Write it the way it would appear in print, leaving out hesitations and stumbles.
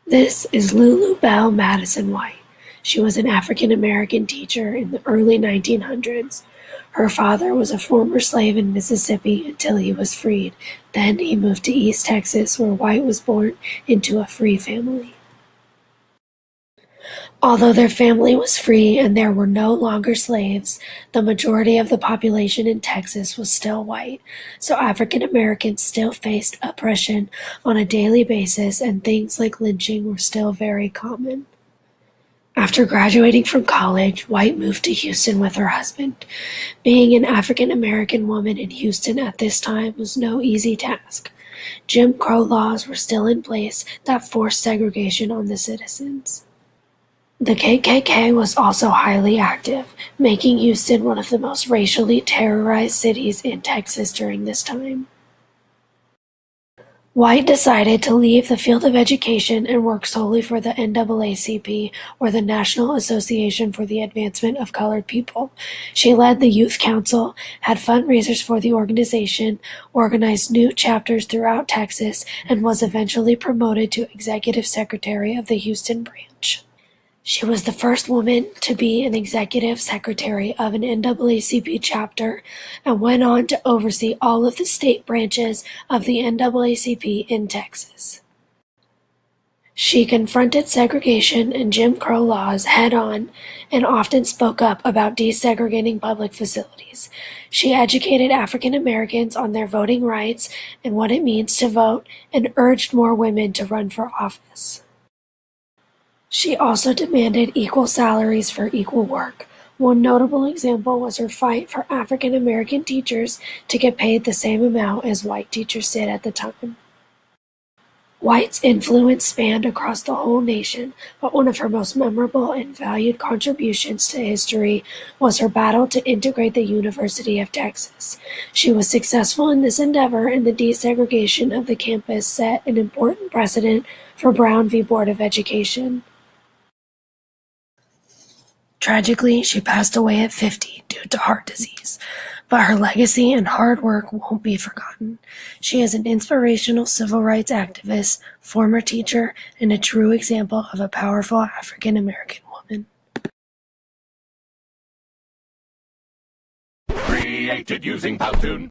This is Lulu Belle Madison White. She was an African-American teacher in the early 1900s. Her father was a former slave in Mississippi until he was freed. Then he moved to East Texas, where White was born into a free family. Although their family was free and there were no longer slaves, the majority of the population in Texas was still white, so African Americans still faced oppression on a daily basis and things like lynching were still very common. After graduating from college, White moved to Houston with her husband. Being an African American woman in Houston at this time was no easy task. Jim Crow laws were still in place that forced segregation on the citizens. The KKK was also highly active, making Houston one of the most racially terrorized cities in Texas during this time. White decided to leave the field of education and work solely for the NAACP, or the National Association for the Advancement of Colored People. She led the Youth Council, had fundraisers for the organization, organized new chapters throughout Texas, and was eventually promoted to Executive Secretary of the Houston branch. She was the first woman to be an executive secretary of an NAACP chapter and went on to oversee all of the state branches of the NAACP in Texas. She confronted segregation and Jim Crow laws head-on and often spoke up about desegregating public facilities. She educated African Americans on their voting rights and what it means to vote and urged more women to run for office. She also demanded equal salaries for equal work. One notable example was her fight for African American teachers to get paid the same amount as white teachers did at the time. White's influence spanned across the whole nation, but one of her most memorable and valued contributions to history was her battle to integrate the University of Texas. She was successful in this endeavor, and the desegregation of the campus set an important precedent for Brown v. Board of Education. Tragically, she passed away at 50 due to heart disease, but her legacy and hard work won't be forgotten. She is an inspirational civil rights activist, former teacher, and a true example of a powerful African American woman. Created using Powtoon.